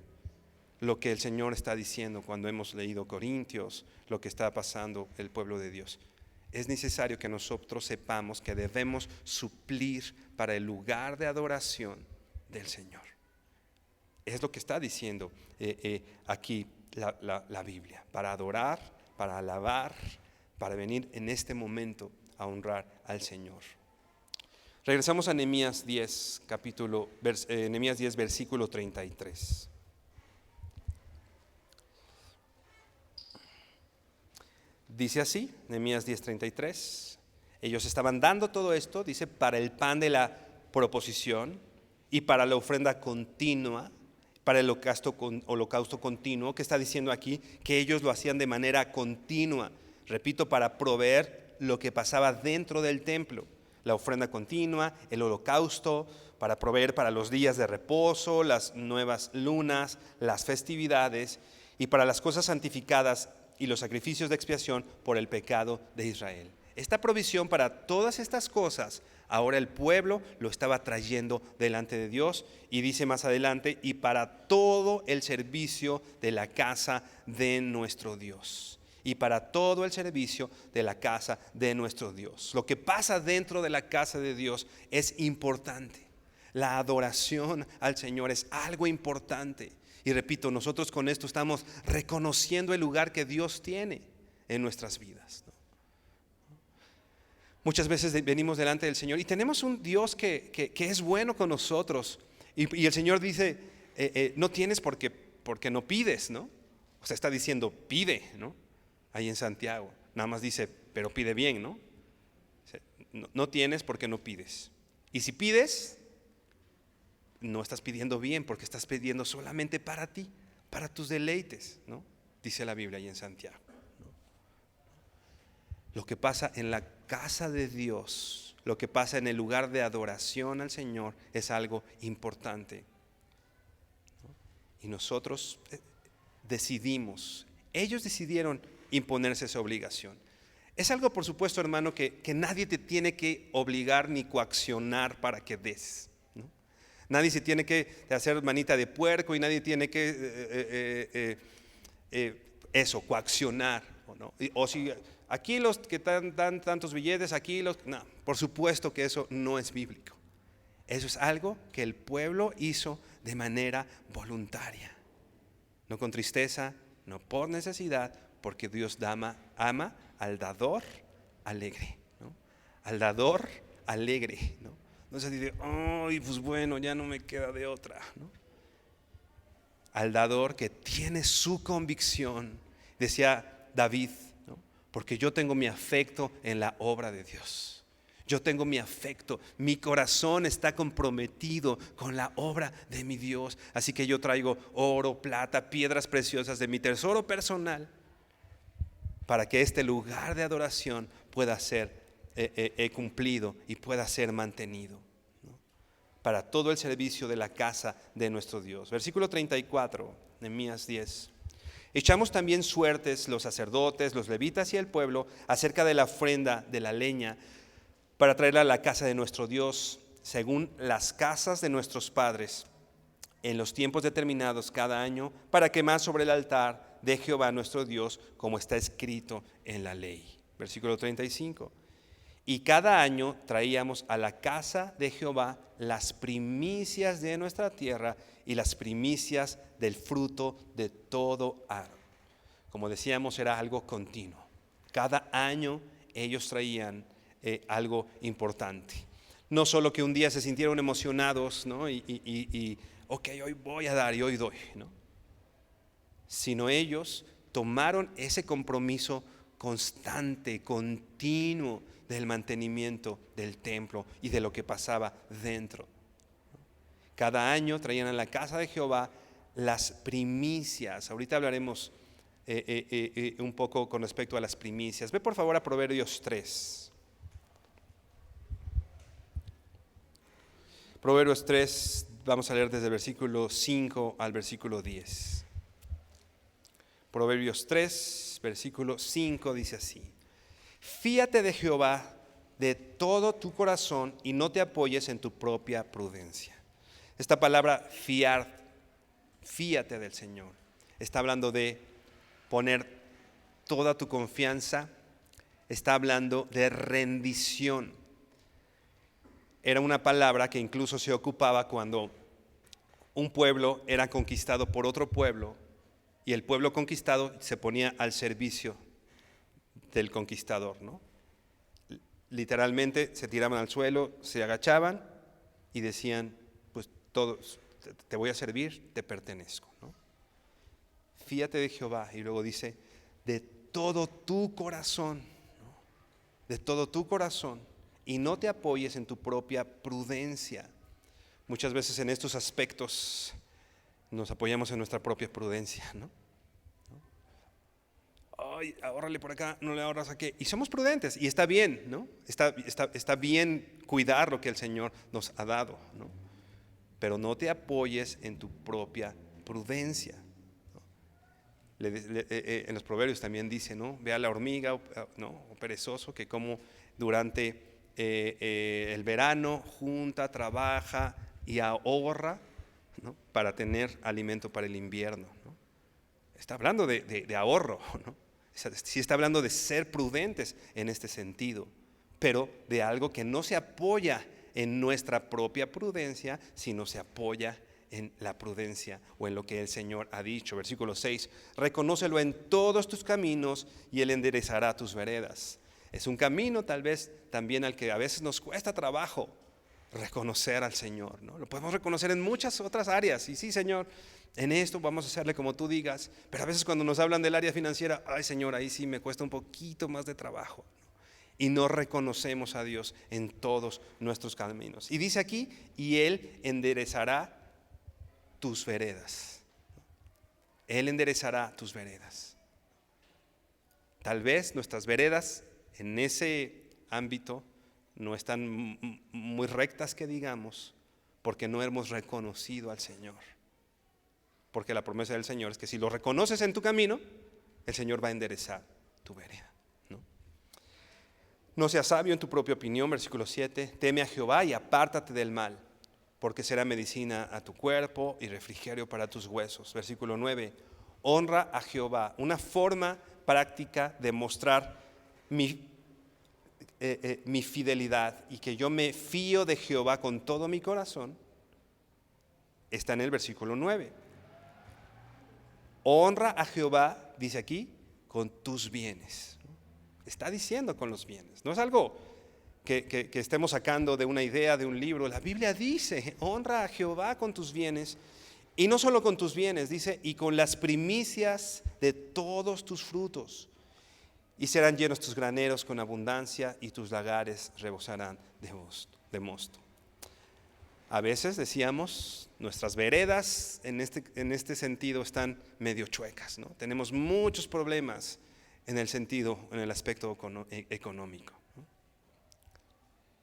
lo que el Señor está diciendo cuando hemos leído Corintios, lo que está pasando el pueblo de Dios. Es necesario que nosotros sepamos que debemos suplir para el lugar de adoración del Señor. Es lo que está diciendo aquí la Biblia, para adorar, para alabar, para venir en este momento a honrar al Señor. Regresamos a Nehemías 10, versículo 33. Dice así, Nehemías 10:33. Ellos estaban dando todo esto, dice, para el pan de la proposición y para la ofrenda continua, para el holocausto continuo. Que está diciendo aquí que ellos lo hacían de manera continua, repito, para proveer lo que pasaba dentro del templo. La ofrenda continua, el holocausto, para proveer para los días de reposo, las nuevas lunas, las festividades, y para las cosas santificadas y los sacrificios de expiación por el pecado de Israel. Esta provisión para todas estas cosas, ahora el pueblo lo estaba trayendo delante de Dios, y dice más adelante, y para todo el servicio de la casa de nuestro Dios. Y para todo el servicio de la casa de nuestro Dios. Lo que pasa dentro de la casa de Dios es importante. La adoración al Señor es algo importante. Y repito, nosotros con esto estamos reconociendo el lugar que Dios tiene en nuestras vidas, ¿no? Muchas veces venimos delante del Señor y tenemos un Dios que es bueno con nosotros. Y el Señor dice, no tienes porque no pides, ¿no? O sea, está diciendo, pide, ¿no? Ahí en Santiago. Nada más dice, pero pide bien, ¿no? O sea, no tienes porque no pides. Y si pides, no estás pidiendo bien, porque estás pidiendo solamente para ti, para tus deleites, ¿no? Dice la Biblia ahí en Santiago, ¿no? Lo que pasa en la casa de Dios, lo que pasa en el lugar de adoración al Señor es algo importante, ¿no? Y nosotros decidimos, ellos decidieron imponerse esa obligación. Es algo, por supuesto, hermano, que nadie te tiene que obligar ni coaccionar para que des, ¿no? Nadie se tiene que hacer manita de puerco, y nadie tiene que coaccionar, ¿no? O si aquí los que dan tantos billetes, aquí los... No, por supuesto que eso no es bíblico. Eso es algo que el pueblo hizo de manera voluntaria, no con tristeza, no por necesidad, porque Dios ama al dador alegre, ¿no? al dador alegre, ¿no? No se dice, ay, pues bueno, ya no me queda de otra, ¿no? Al dador que tiene su convicción, decía David, ¿no? Porque yo tengo mi afecto en la obra de Dios. Yo tengo mi afecto, mi corazón está comprometido con la obra de mi Dios. Así que yo traigo oro, plata, piedras preciosas de mi tesoro personal para que este lugar de adoración pueda ser cumplido y pueda ser mantenido, ¿no? Para todo el servicio de la casa de nuestro Dios. Versículo 34, Nehemías 10. Echamos también suertes los sacerdotes, los levitas y el pueblo acerca de la ofrenda de la leña para traerla a la casa de nuestro Dios, según las casas de nuestros padres, en los tiempos determinados cada año, para quemar sobre el altar de Jehová nuestro Dios, como está escrito en la ley. Versículo 35. Y cada año traíamos a la casa de Jehová las primicias de nuestra tierra y las primicias del fruto de todo árbol. Como decíamos, era algo continuo. Cada año ellos traían algo importante. No solo que un día se sintieron emocionados, ¿no? Ok, hoy voy a dar y hoy doy, ¿no? Sino ellos tomaron ese compromiso constante, continuo del mantenimiento del templo y de lo que pasaba dentro. Cada año traían a la casa de Jehová las primicias. Ahorita hablaremos un poco con respecto a las primicias. Ve por favor a Proverbios 3. Proverbios 3, vamos a leer desde el versículo 5 al versículo 10. Proverbios 3, versículo 5 dice así: Fíate de Jehová de todo tu corazón y no te apoyes en tu propia prudencia. Esta palabra fiar, fíate del Señor, está hablando de poner toda tu confianza, está hablando de rendición. Era una palabra que incluso se ocupaba cuando un pueblo era conquistado por otro pueblo y el pueblo conquistado se ponía al servicio del conquistador, ¿no? Literalmente se tiraban al suelo, se agachaban y decían, pues todos, te voy a servir, te pertenezco, ¿no? Fíate de Jehová, y luego dice, de todo tu corazón, ¿no? De todo tu corazón, y no te apoyes en tu propia prudencia. Muchas veces en estos aspectos nos apoyamos en nuestra propia prudencia, ¿no? Ay, ahórrale por acá, no le ahorras aquí. Y somos prudentes, y está bien, ¿no? Está bien cuidar lo que el Señor nos ha dado, ¿no? Pero no te apoyes en tu propia prudencia, ¿no? En los proverbios también dice, ¿no? Ve a la hormiga, ¿no? O perezoso, que como durante el verano junta, trabaja y ahorra, ¿no? Para tener alimento para el invierno, ¿no? Está hablando de ahorro, ¿no? Sí está hablando de ser prudentes en este sentido, pero de algo que no se apoya en nuestra propia prudencia, sino se apoya en la prudencia o en lo que el Señor ha dicho. Versículo 6, reconócelo en todos tus caminos y Él enderezará tus veredas. Es un camino tal vez también al que a veces nos cuesta trabajo reconocer al Señor, ¿no? Lo podemos reconocer en muchas otras áreas, y sí, Señor, en esto vamos a hacerle como tú digas, pero a veces cuando nos hablan del área financiera, ay Señor, ahí sí me cuesta un poquito más de trabajo, ¿no? Y no reconocemos a Dios en todos nuestros caminos. Y dice aquí, y Él enderezará tus veredas. Él enderezará tus veredas. Tal vez nuestras veredas en ese ámbito no están muy rectas, que digamos, porque no hemos reconocido al Señor. Porque la promesa del Señor es que si lo reconoces en tu camino, el Señor va a enderezar tu vereda, ¿no? No seas sabio en tu propia opinión, versículo 7, teme a Jehová y apártate del mal, porque será medicina a tu cuerpo y refrigerio para tus huesos. Versículo 9, honra a Jehová. Una forma práctica de mostrar mi fidelidad y que yo me fío de Jehová con todo mi corazón está en el versículo 9. Honra a Jehová, dice aquí, con tus bienes. Está diciendo con los bienes. No es algo que estemos sacando de una idea, de un libro. La Biblia dice, honra a Jehová con tus bienes, y no solo con tus bienes, dice, y con las primicias de todos tus frutos. Y serán llenos tus graneros con abundancia, y tus lagares rebosarán de mosto. A veces decíamos, nuestras veredas en este sentido están medio chuecas, ¿no? Tenemos muchos problemas en el aspecto económico, ¿no?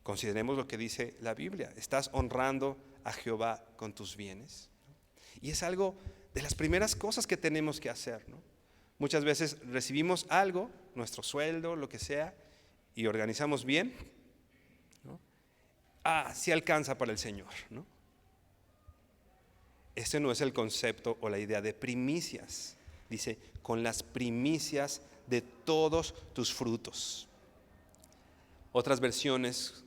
Consideremos lo que dice la Biblia. Estás honrando a Jehová con tus bienes, ¿no? Y es algo de las primeras cosas que tenemos que hacer, ¿no? Muchas veces recibimos algo, nuestro sueldo, lo que sea, y organizamos bien, ¿no? Sí alcanza para el Señor, ¿no? Este no es el concepto o la idea de primicias. Dice, con las primicias de todos tus frutos. Otras versiones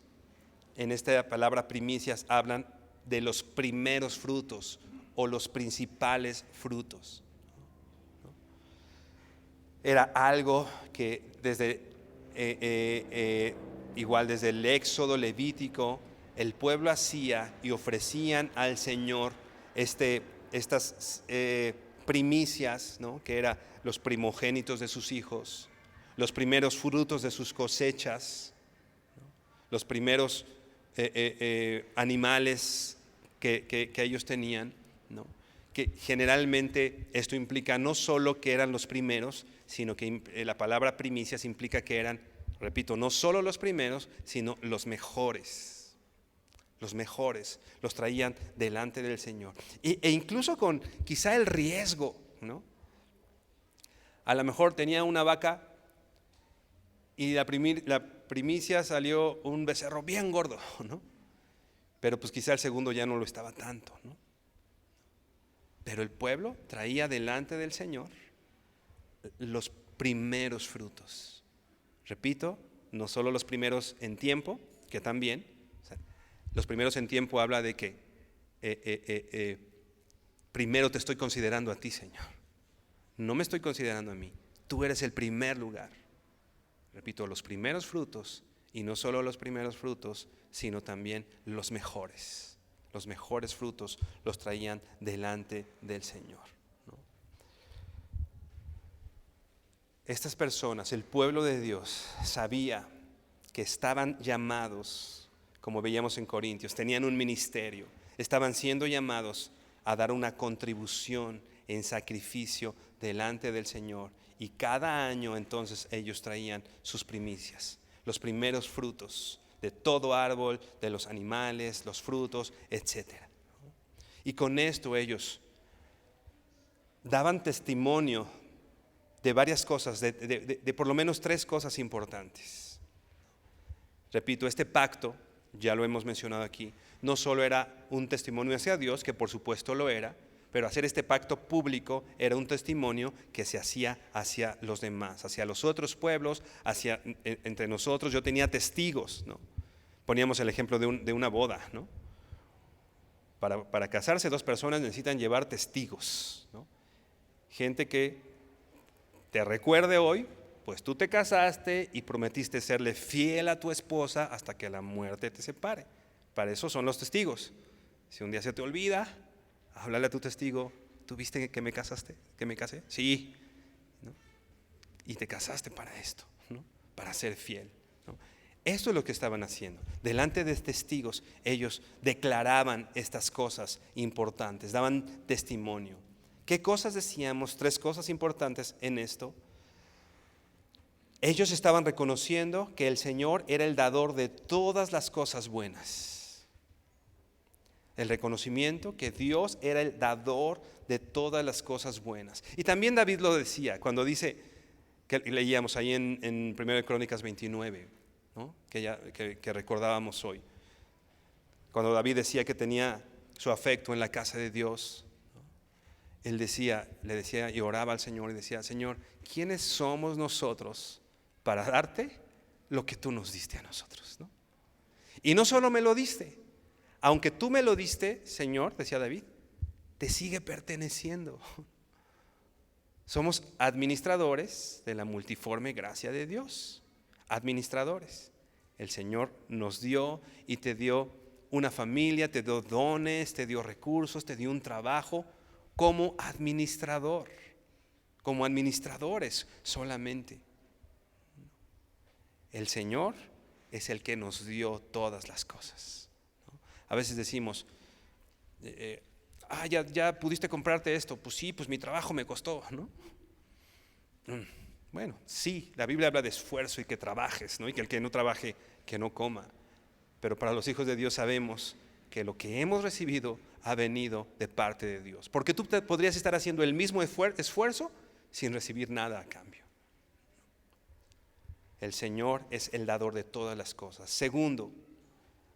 en esta palabra primicias hablan de los primeros frutos o los principales frutos. Era algo que igual desde el Éxodo levítico, el pueblo hacía y ofrecían al Señor estas primicias, ¿no? Que eran los primogénitos de sus hijos, los primeros frutos de sus cosechas, ¿no? Los primeros animales que ellos tenían, ¿no? Que generalmente esto implica no solo que eran los primeros, sino que la palabra primicias implica que eran, repito, no solo los primeros, sino los mejores. Los mejores los traían delante del Señor. E incluso con quizá el riesgo, ¿no? A lo mejor tenía una vaca y la primicia salió un becerro bien gordo, ¿no? Pero pues quizá el segundo ya no lo estaba tanto, ¿no? Pero el pueblo traía delante del Señor los primeros frutos. Repito, no solo los primeros en tiempo, que también. Los primeros en tiempo habla de que primero te estoy considerando a ti, Señor. No me estoy considerando a mí. Tú eres el primer lugar. Repito, los primeros frutos, y no solo los primeros frutos, sino también los mejores. Los mejores frutos los traían delante del Señor, ¿no? Estas personas, el pueblo de Dios, sabía que estaban llamados, como veíamos en Corintios, tenían un ministerio, estaban siendo llamados a dar una contribución en sacrificio delante del Señor, y cada año entonces ellos traían sus primicias, los primeros frutos de todo árbol, de los animales, los frutos, etc. Y con esto ellos daban testimonio de varias cosas, de por lo menos 3 cosas importantes. Repito, este pacto, ya lo hemos mencionado aquí, no solo era un testimonio hacia Dios, que por supuesto lo era, pero hacer este pacto público era un testimonio que se hacía hacia los demás, hacia los otros pueblos, entre nosotros. Yo tenía testigos, ¿no? Poníamos el ejemplo de una boda, ¿no? Para casarse 2 personas necesitan llevar testigos, ¿no? Gente que te recuerde hoy, pues tú te casaste y prometiste serle fiel a tu esposa hasta que la muerte te separe. Para eso son los testigos. Si un día se te olvida, háblale a tu testigo. ¿Tú viste que me casaste? ¿Que me casé? Sí, ¿no? Y te casaste para esto, ¿no? Para ser fiel, ¿no? Esto es lo que estaban haciendo. Delante de testigos, ellos declaraban estas cosas importantes, daban testimonio. ¿Qué cosas decíamos? 3 cosas importantes en esto. Ellos estaban reconociendo que el Señor era el dador de todas las cosas buenas. El reconocimiento que Dios era el dador de todas las cosas buenas. Y también David lo decía cuando dice, que leíamos ahí en 1 Crónicas 29, ¿no? que recordábamos hoy. Cuando David decía que tenía su afecto en la casa de Dios, ¿no? Él le decía y oraba al Señor y decía: Señor, ¿quiénes somos nosotros para darte lo que tú nos diste a nosotros, ¿no? Y no solo me lo diste, aunque tú me lo diste, Señor, decía David, te sigue perteneciendo. Somos administradores de la multiforme gracia de Dios, administradores. El Señor nos dio y te dio una familia, te dio dones, te dio recursos, te dio un trabajo como administrador, como administradores solamente. El Señor es el que nos dio todas las cosas, ¿no? A veces decimos, ya pudiste comprarte esto. Pues sí, pues mi trabajo me costó, ¿no? Bueno, sí, la Biblia habla de esfuerzo y que trabajes, ¿no? Y que el que no trabaje, que no coma. Pero para los hijos de Dios sabemos que lo que hemos recibido ha venido de parte de Dios. Porque tú podrías estar haciendo el mismo esfuerzo sin recibir nada a cambio. El Señor es el dador de todas las cosas. Segundo,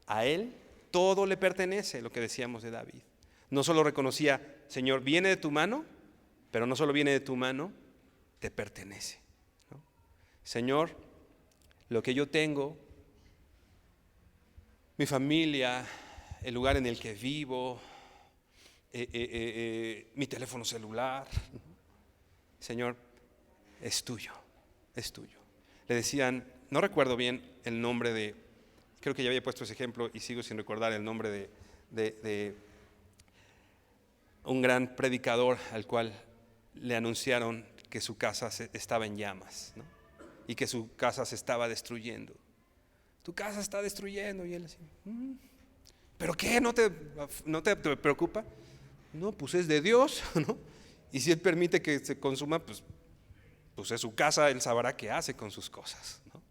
a Él todo le pertenece, lo que decíamos de David. No solo reconocía, Señor, viene de tu mano, pero no solo viene de tu mano, te pertenece, ¿no? Señor, lo que yo tengo, mi familia, el lugar en el que vivo, mi teléfono celular, Señor, es tuyo, es tuyo. Le decían, no recuerdo bien el nombre de, creo que ya había puesto ese ejemplo y sigo sin recordar el nombre de un gran predicador al cual le anunciaron que su casa estaba en llamas, ¿no? Y que su casa se estaba destruyendo. Tu casa está destruyendo. Y él así, ¿pero qué? ¿No te preocupa? No, pues es de Dios, ¿no? Y si Él permite que se consuma, pues es su casa, Él sabrá qué hace con sus cosas, ¿no?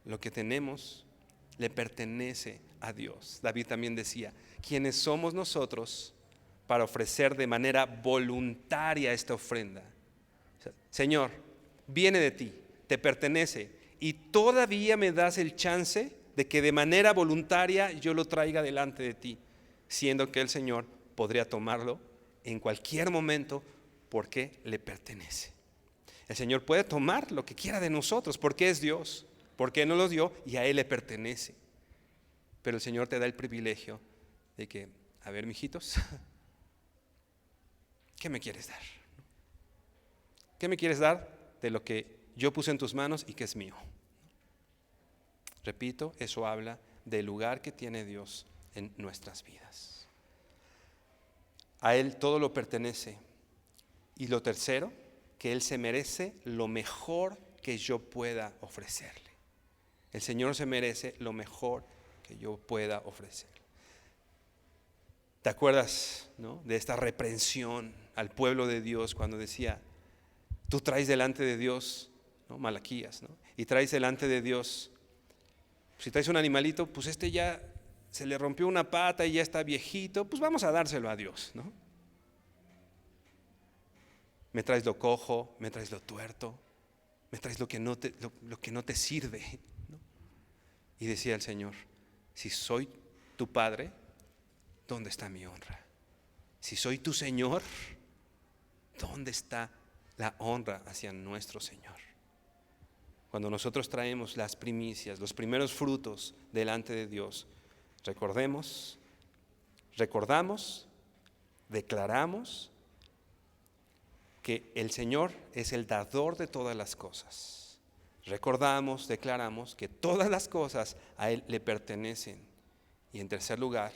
Lo que tenemos le pertenece a Dios. David también decía, ¿quiénes somos nosotros para ofrecer de manera voluntaria esta ofrenda? O sea, Señor, viene de ti, te pertenece, y todavía me das el chance de que de manera voluntaria yo lo traiga delante de ti, siendo que el Señor podría tomarlo en cualquier momento porque le pertenece. El Señor puede tomar lo que quiera de nosotros porque es Dios, porque Él nos lo dio y a Él le pertenece. Pero el Señor te da el privilegio de que, a ver, mijitos, ¿qué me quieres dar? ¿Qué me quieres dar de lo que yo puse en tus manos y que es mío? Repito, eso habla del lugar que tiene Dios en nuestras vidas. A Él todo lo pertenece. Y lo tercero, que Él se merece lo mejor que yo pueda ofrecerle. El Señor se merece lo mejor que yo pueda ofrecerle. ¿Te acuerdas, no, de esta reprensión al pueblo de Dios cuando decía, tú traes delante de Dios, ¿no? Malaquías, ¿no? Y traes delante de Dios, si traes un animalito, pues este ya se le rompió una pata y ya está viejito, pues vamos a dárselo a Dios, ¿no? Me traes lo cojo, me traes lo tuerto, me traes lo que no te sirve, ¿no? Y decía el Señor, si soy tu Padre, ¿dónde está mi honra? Si soy tu Señor, ¿dónde está la honra hacia nuestro Señor? Cuando nosotros traemos las primicias, los primeros frutos delante de Dios, recordamos, declaramos que el Señor es el dador de todas las cosas. Recordamos, declaramos que todas las cosas a Él le pertenecen. Y en tercer lugar,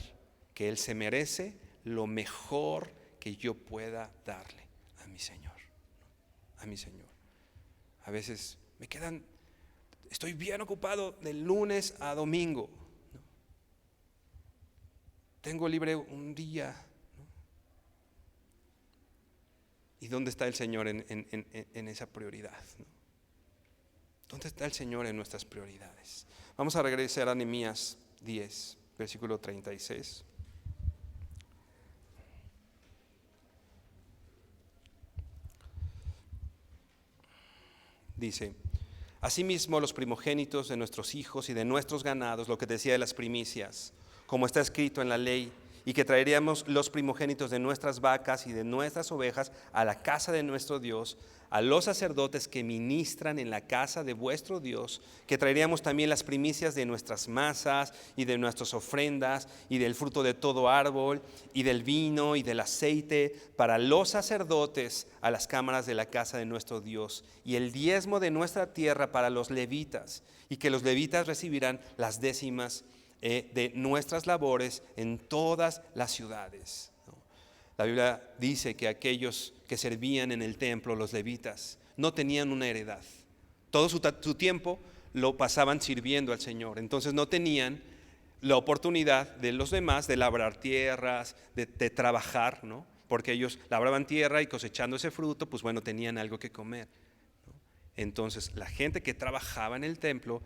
que Él se merece lo mejor que yo pueda darle a mi Señor. A mi Señor. A veces estoy bien ocupado de lunes a domingo, ¿no? Tengo libre un día, ¿no? ¿Y dónde está el Señor en esa prioridad, ¿no? ¿Dónde está el Señor en nuestras prioridades? Vamos a regresar a Nehemías 10, versículo 36. Dice, asimismo los primogénitos de nuestros hijos y de nuestros ganados, lo que decía de las primicias, como está escrito en la ley, y que traeríamos los primogénitos de nuestras vacas y de nuestras ovejas a la casa de nuestro Dios, a los sacerdotes que ministran en la casa de vuestro Dios, que traeríamos también las primicias de nuestras masas y de nuestras ofrendas y del fruto de todo árbol y del vino y del aceite para los sacerdotes a las cámaras de la casa de nuestro Dios, y el diezmo de nuestra tierra para los levitas, y que los levitas recibirán las décimas de nuestras labores en todas las ciudades. La Biblia dice que aquellos que servían en el templo, los levitas, no tenían una heredad. Todo su tiempo lo pasaban sirviendo al Señor. Entonces no tenían la oportunidad de los demás de labrar tierras, de trabajar, ¿no? Porque ellos labraban tierra y cosechando ese fruto, pues bueno, tenían algo que comer, ¿no? Entonces la gente que trabajaba en el templo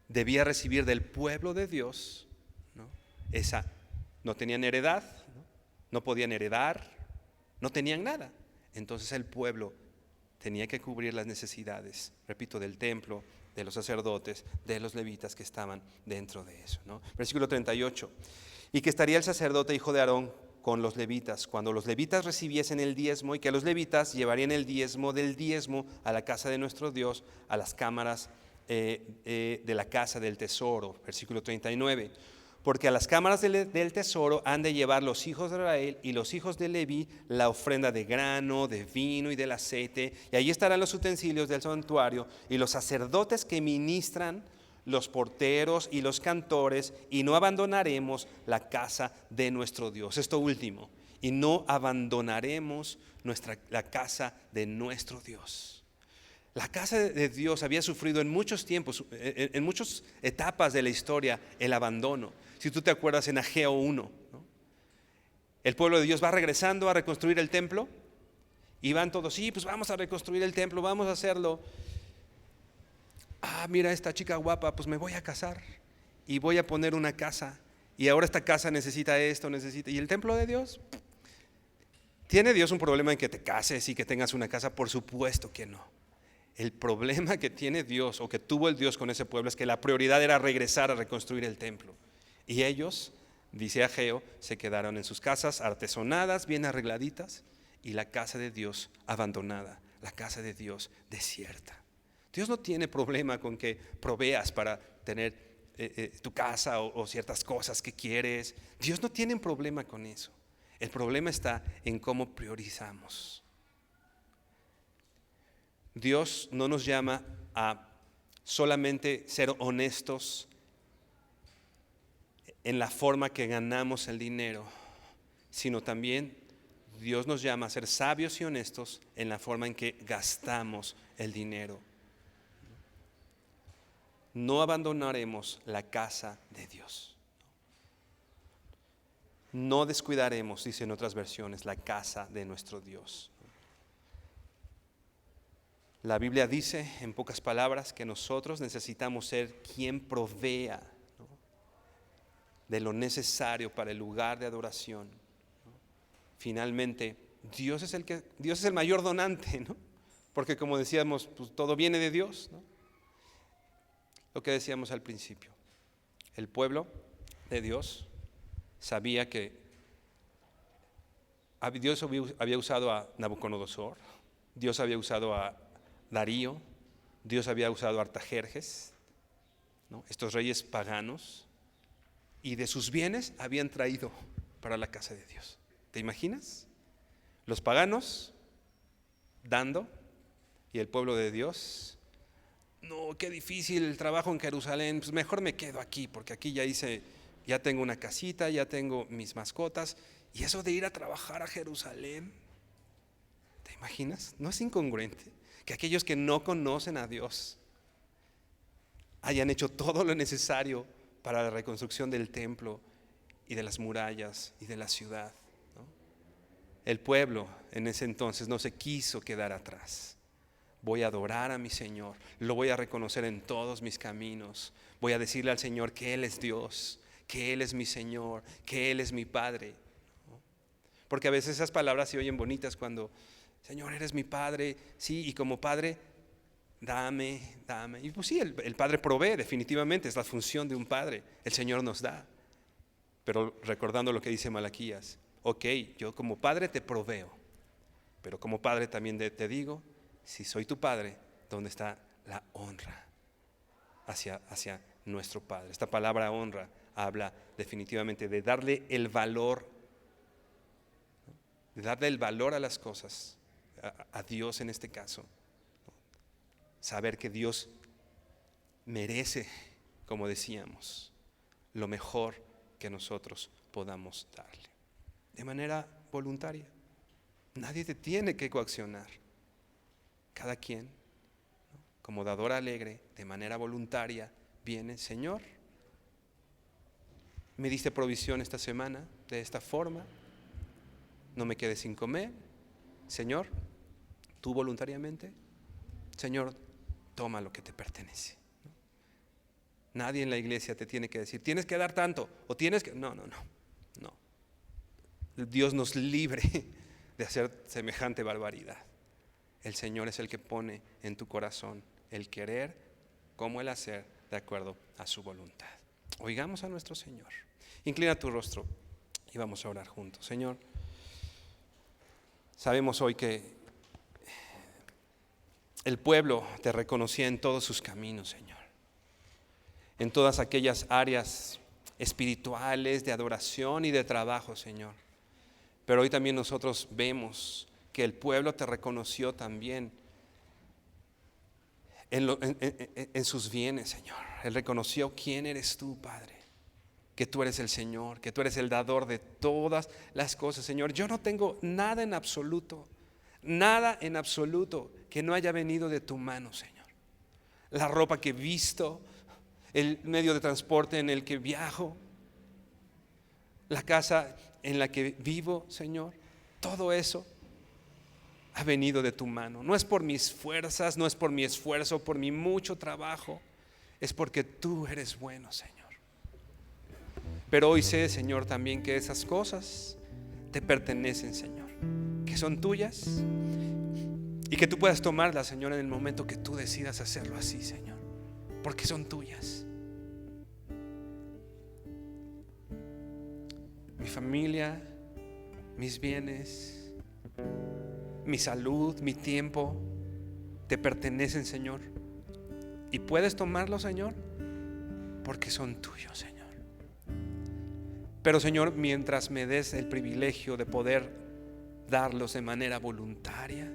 debía recibir del pueblo de Dios, ¿no? No tenían heredad, no podían heredar, no tenían nada. Entonces el pueblo tenía que cubrir las necesidades, repito, del templo, de los sacerdotes, de los levitas que estaban dentro de eso, ¿no? Versículo 38. Y que estaría el sacerdote hijo de Aarón con los levitas, cuando los levitas recibiesen el diezmo, y que los levitas llevarían el diezmo del diezmo a la casa de nuestro Dios, a las cámaras de la casa del tesoro. Versículo 39. Porque a las cámaras del tesoro han de llevar los hijos de Israel y los hijos de Leví la ofrenda de grano, de vino y del aceite, y allí estarán los utensilios del santuario y los sacerdotes que ministran, los porteros y los cantores, y no abandonaremos la casa de nuestro Dios. Esto último, y no abandonaremos la casa de nuestro Dios. La casa de Dios había sufrido en muchos tiempos, en muchas etapas de la historia, el abandono. Si tú te acuerdas en Ageo 1, ¿no? El pueblo de Dios va regresando a reconstruir el templo y van todos, sí, pues vamos a reconstruir el templo, vamos a hacerlo. Mira esta chica guapa, pues me voy a casar y voy a poner una casa, y ahora esta casa necesita esto, necesita. ¿Y el templo de Dios? ¿Tiene Dios un problema en que te cases y que tengas una casa? Por supuesto que no. El problema que tiene Dios, o que tuvo el Dios con ese pueblo, es que la prioridad era regresar a reconstruir el templo. Y ellos, dice Ageo, se quedaron en sus casas artesonadas, bien arregladitas, y la casa de Dios abandonada, la casa de Dios desierta. Dios no tiene problema con que proveas para tener tu casa o ciertas cosas que quieres. Dios no tiene problema con eso. El problema está en cómo priorizamos. Dios no nos llama a solamente ser honestos en la forma que ganamos el dinero, sino también Dios nos llama a ser sabios y honestos en la forma en que gastamos el dinero. No abandonaremos la casa de Dios. No descuidaremos, dice en otras versiones, la casa de nuestro Dios. La Biblia dice, en pocas palabras, que nosotros necesitamos ser quien provea, ¿no?, de lo necesario para el lugar de adoración, ¿no? Finalmente, Dios es el mayor donante, ¿no? Porque como decíamos, pues todo viene de Dios, ¿no? Lo que decíamos al principio, el pueblo de Dios sabía que Dios había usado a Nabucodonosor, Dios había usado a Darío, Dios había usado a Artajerjes, ¿no?, estos reyes paganos, y de sus bienes habían traído para la casa de Dios. ¿Te imaginas? Los paganos dando, y el pueblo de Dios, no, qué difícil el trabajo en Jerusalén, pues mejor me quedo aquí, porque aquí ya tengo una casita, ya tengo mis mascotas, y eso de ir a trabajar a Jerusalén, ¿te imaginas? ¿No es incongruente que aquellos que no conocen a Dios hayan hecho todo lo necesario para la reconstrucción del templo y de las murallas y de la ciudad, ¿no? El pueblo en ese entonces no se quiso quedar atrás. Voy a adorar a mi Señor, lo voy a reconocer en todos mis caminos, voy a decirle al Señor que Él es Dios, que Él es mi Señor, que Él es mi Padre, ¿no? Porque a veces esas palabras se oyen bonitas cuando, Señor, eres mi Padre, sí, y como Padre, dame. Y pues sí, el Padre provee, definitivamente, es la función de un Padre, el Señor nos da. pero recordando lo que dice Malaquías, ok, yo como padre te proveo, pero como padre también te digo, si soy tu padre, ¿dónde está la honra hacia nuestro padre? Esta palabra honra habla definitivamente de darle el valor, de darle el valor a las cosas, a Dios en este caso. Saber que Dios merece, como decíamos, lo mejor que nosotros podamos darle. De manera voluntaria. Nadie te tiene que coaccionar. Cada quien, ¿no?, como dador alegre, de manera voluntaria, viene: Señor, me diste provisión esta semana de esta forma, no me quedé sin comer. Señor, tú voluntariamente, Señor, toma lo que te pertenece. Nadie en la iglesia te tiene que decir, tienes que dar tanto, o tienes que... No. Dios nos libre de hacer semejante barbaridad. El Señor es el que pone en tu corazón el querer como el hacer de acuerdo a su voluntad. Oigamos a nuestro Señor. Inclina tu rostro y vamos a orar juntos. Señor, sabemos hoy que el pueblo te reconocía en todos sus caminos, Señor, en todas aquellas áreas espirituales, de adoración y de trabajo, Señor. Pero hoy también nosotros vemos que el pueblo te reconoció también en sus bienes, Señor. Él reconoció quién eres tú, Padre, que tú eres el Señor, que tú eres el dador de todas las cosas, Señor. Yo no tengo nada en absoluto que no haya venido de tu mano, Señor. La ropa que he visto, el medio de transporte en el que viajo, la casa en la que vivo, Señor, todo eso ha venido de tu mano. No es por mis fuerzas, no es por mi esfuerzo, por mi mucho trabajo, es porque tú eres bueno, Señor. Pero hoy sé, Señor, también que esas cosas te pertenecen, Señor, que son tuyas y que tú puedas tomarlas, Señor, en el momento que tú decidas hacerlo así, Señor, porque son tuyas. Mi familia, mis bienes, mi salud, mi tiempo, te pertenecen, Señor. Y puedes tomarlos, Señor, porque son tuyos, Señor. Pero, Señor, mientras me des el privilegio de poder darlos de manera voluntaria,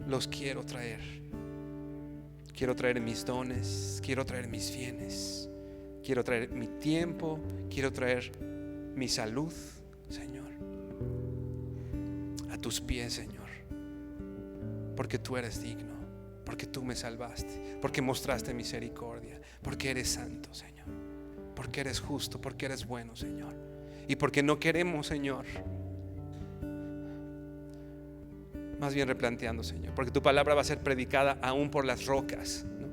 los quiero traer. Quiero traer mis dones, quiero traer mis bienes, quiero traer mi tiempo, quiero traer mi salud, Señor, a tus pies, Señor, porque tú eres digno, porque tú me salvaste, porque mostraste misericordia, porque eres santo, Señor, porque eres justo, porque eres bueno, Señor, y porque no queremos, Señor, más bien replanteando, Señor, porque tu palabra va a ser predicada aún por las rocas, ¿no?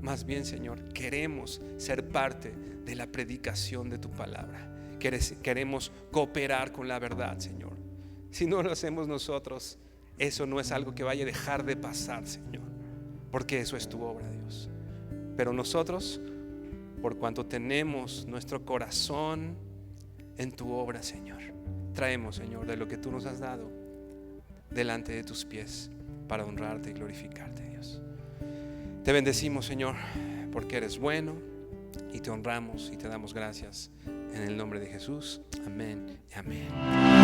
Más bien, Señor, queremos ser parte de la predicación de tu palabra. Queremos cooperar con la verdad, Señor. Si no lo hacemos nosotros, eso no es algo que vaya a dejar de pasar, Señor, porque eso es tu obra, Dios. Pero nosotros, por cuanto tenemos nuestro corazón en tu obra, Señor, traemos, Señor, de lo que tú nos has dado delante de tus pies para honrarte y glorificarte, Dios. Te bendecimos, Señor, porque eres bueno, y te honramos y te damos gracias en el nombre de Jesús. Amén y amén.